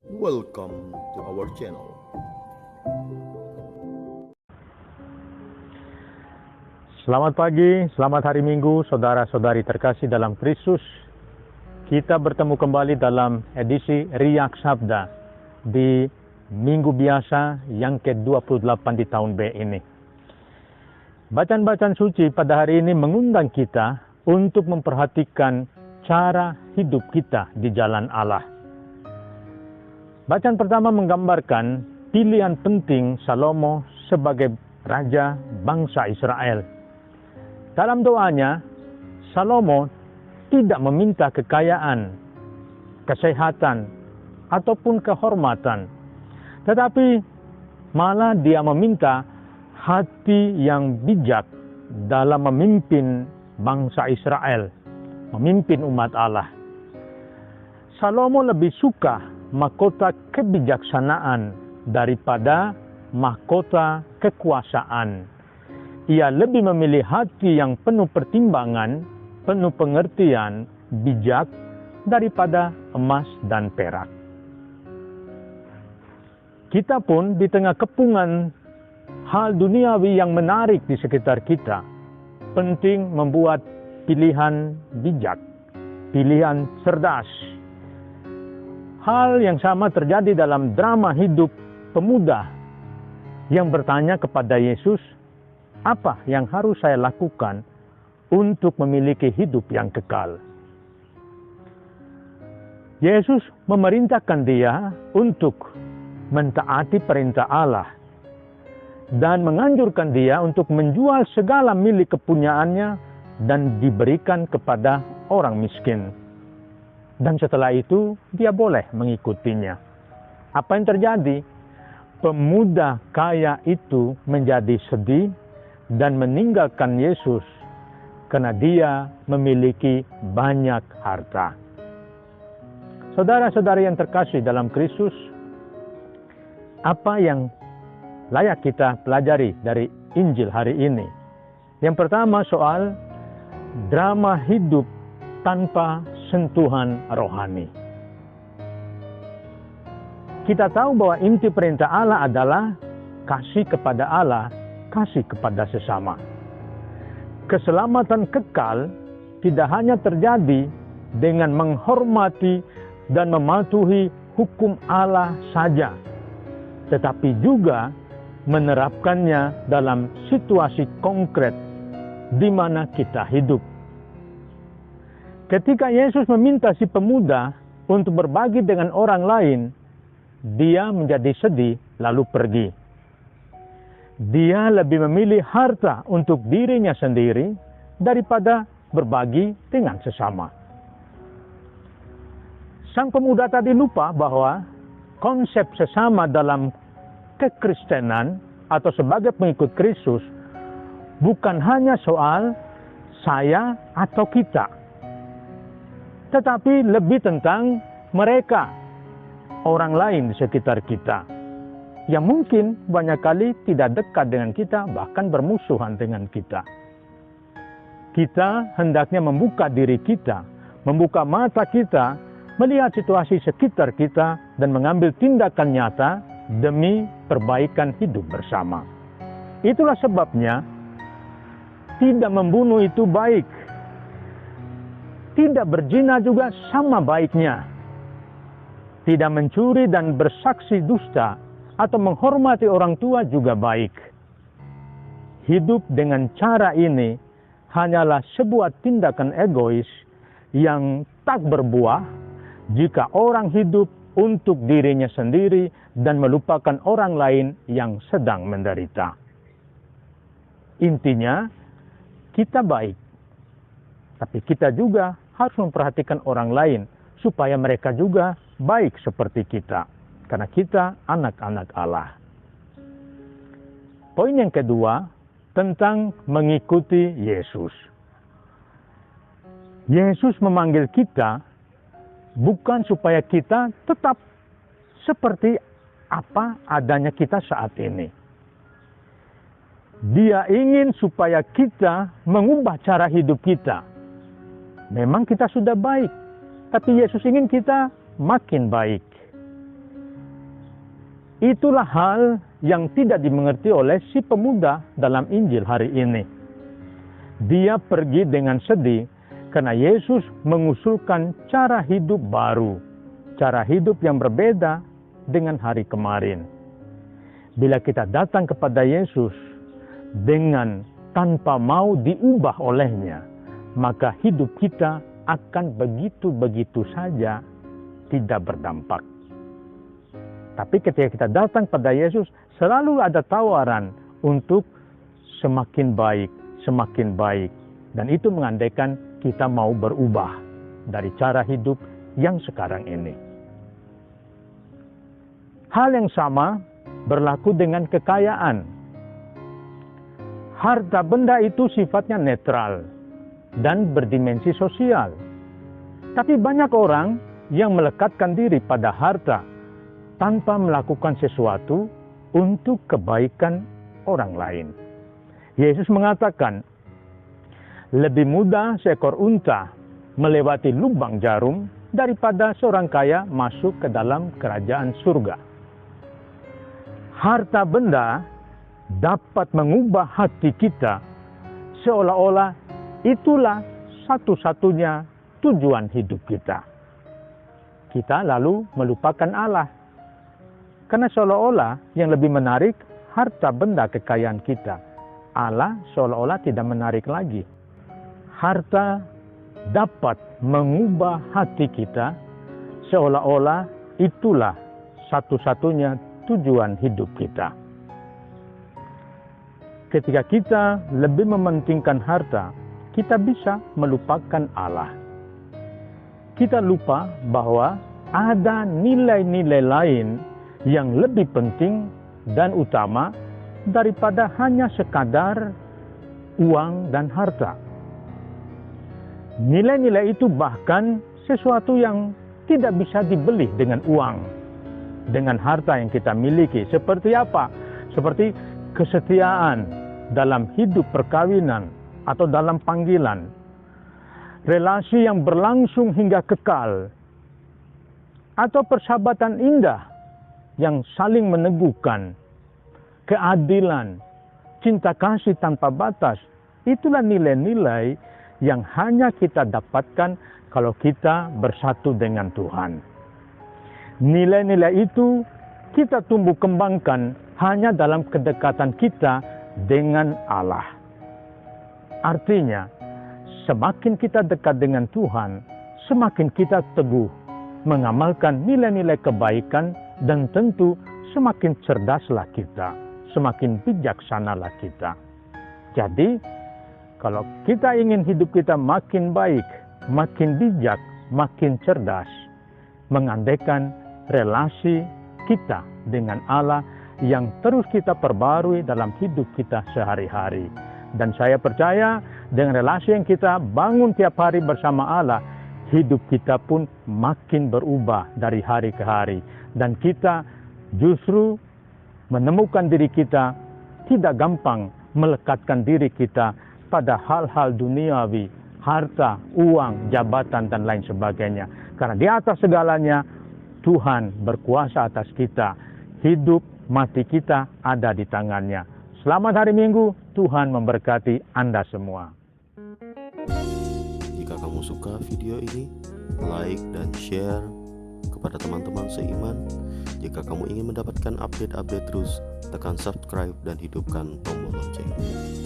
Welcome to our channel. Selamat pagi, selamat hari Minggu, saudara-saudari terkasih dalam Kristus. Kita bertemu kembali dalam edisi Riak Sabda di Minggu biasa yang ke-28 di tahun B ini. Bacaan-bacaan suci pada hari ini mengundang kita untuk memperhatikan cara hidup kita di jalan Allah. Bacaan pertama menggambarkan pilihan penting Salomo sebagai raja bangsa Israel. Dalam doanya, Salomo tidak meminta kekayaan, kesehatan, ataupun kehormatan. Tetapi malah dia meminta hati yang bijak dalam memimpin bangsa Israel, memimpin umat Allah. Salomo lebih suka mahkota kebijaksanaan daripada mahkota kekuasaan. Ia lebih memilih hati yang penuh pertimbangan, penuh pengertian, bijak daripada emas dan perak. Kita pun di tengah kepungan hal duniawi yang menarik di sekitar kita, penting membuat pilihan bijak, pilihan cerdas. Hal yang sama terjadi dalam drama hidup pemuda yang bertanya kepada Yesus, apa yang harus saya lakukan untuk memiliki hidup yang kekal? Yesus memerintahkan dia untuk mentaati perintah Allah dan menganjurkan dia untuk menjual segala milik kepunyaannya dan diberikan kepada orang miskin. Dan setelah itu dia boleh mengikutinya. Apa yang terjadi? Pemuda kaya itu menjadi sedih dan meninggalkan Yesus karena dia memiliki banyak harta. Saudara-saudari yang terkasih dalam Kristus, apa yang layak kita pelajari dari Injil hari ini? Yang pertama soal drama hidup tanpa sentuhan rohani. Kita tahu bahwa inti perintah Allah adalah kasih kepada Allah, kasih kepada sesama. Keselamatan kekal tidak hanya terjadi dengan menghormati dan mematuhi hukum Allah saja, tetapi juga menerapkannya dalam situasi konkret di mana kita hidup. Ketika Yesus meminta si pemuda untuk berbagi dengan orang lain, dia menjadi sedih lalu pergi. Dia lebih memilih harta untuk dirinya sendiri daripada berbagi dengan sesama. Sang pemuda tadi lupa bahwa konsep sesama dalam kekristenan atau sebagai pengikut Kristus bukan hanya soal saya atau kita, tetapi lebih tentang mereka, orang lain di sekitar kita, yang mungkin banyak kali tidak dekat dengan kita, bahkan bermusuhan dengan kita. Kita hendaknya membuka diri kita, membuka mata kita, melihat situasi sekitar kita, dan mengambil tindakan nyata demi perbaikan hidup bersama. Itulah sebabnya tidak membunuh itu baik. Tidak berzina juga sama baiknya. Tidak mencuri dan bersaksi dusta atau menghormati orang tua juga baik. Hidup dengan cara ini hanyalah sebuah tindakan egois yang tak berbuah jika orang hidup untuk dirinya sendiri dan melupakan orang lain yang sedang menderita. Intinya, kita baik, tapi kita juga harus memperhatikan orang lain supaya mereka juga baik seperti kita, karena kita anak-anak Allah. Poin yang kedua tentang mengikuti Yesus. Yesus memanggil kita bukan supaya kita tetap seperti apa adanya kita saat ini. Dia ingin supaya kita mengubah cara hidup kita. Memang kita sudah baik, tapi Yesus ingin kita makin baik. Itulah hal yang tidak dimengerti oleh si pemuda dalam Injil hari ini. Dia pergi dengan sedih karena Yesus mengusulkan cara hidup baru, cara hidup yang berbeda dengan hari kemarin. Bila kita datang kepada Yesus dengan tanpa mau diubah olehnya, maka hidup kita akan begitu-begitu saja tidak berdampak. Tapi ketika kita datang pada Yesus, selalu ada tawaran untuk semakin baik, semakin baik. Dan itu mengandaikan kita mau berubah dari cara hidup yang sekarang ini. Hal yang sama berlaku dengan kekayaan. Harta benda itu sifatnya netral dan berdimensi sosial. Tapi banyak orang yang melekatkan diri pada harta tanpa melakukan sesuatu untuk kebaikan orang lain. Yesus mengatakan, lebih mudah seekor unta melewati lubang jarum daripada seorang kaya masuk ke dalam kerajaan surga. Harta benda dapat mengubah hati kita seolah-olah itulah satu-satunya tujuan hidup kita. Kita lalu melupakan Allah. Karena seolah-olah yang lebih menarik harta benda kekayaan kita. Allah seolah-olah tidak menarik lagi. Harta dapat mengubah hati kita seolah-olah itulah satu-satunya tujuan hidup kita. Ketika kita lebih mementingkan harta, kita bisa melupakan Allah. Kita lupa bahwa ada nilai-nilai lain yang lebih penting dan utama daripada hanya sekadar uang dan harta. Nilai-nilai itu bahkan sesuatu yang tidak bisa dibeli dengan uang, dengan harta yang kita miliki. Seperti apa? Seperti kesetiaan dalam hidup perkawinan atau dalam panggilan. Relasi yang berlangsung hingga kekal. Atau persahabatan indah yang saling meneguhkan, keadilan, cinta kasih tanpa batas. Itulah nilai-nilai yang hanya kita dapatkan kalau kita bersatu dengan Tuhan. Nilai-nilai itu kita tumbuh kembangkan hanya dalam kedekatan kita dengan Allah. Artinya, semakin kita dekat dengan Tuhan, semakin kita teguh mengamalkan nilai-nilai kebaikan. Dan tentu semakin cerdaslah kita, semakin bijaksanalah kita. Jadi, kalau kita ingin hidup kita makin baik, makin bijak, makin cerdas, mengandaikan relasi kita dengan Allah yang terus kita perbarui dalam hidup kita sehari-hari. Dan saya percaya dengan relasi yang kita bangun tiap hari bersama Allah, hidup kita pun makin berubah dari hari ke hari. Dan kita justru menemukan diri kita tidak gampang melekatkan diri kita pada hal-hal duniawi, harta, uang, jabatan, dan lain sebagainya. Karena di atas segalanya, Tuhan berkuasa atas kita. Hidup, mati kita ada di tangannya. Selamat hari Minggu, Tuhan memberkati Anda semua. Jika kamu suka video ini, like dan share kepada teman-teman seiman. Jika kamu ingin mendapatkan update-update terus, tekan subscribe dan hidupkan tombol lonceng.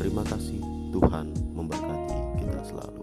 Terima kasih, Tuhan memberkati kita selalu.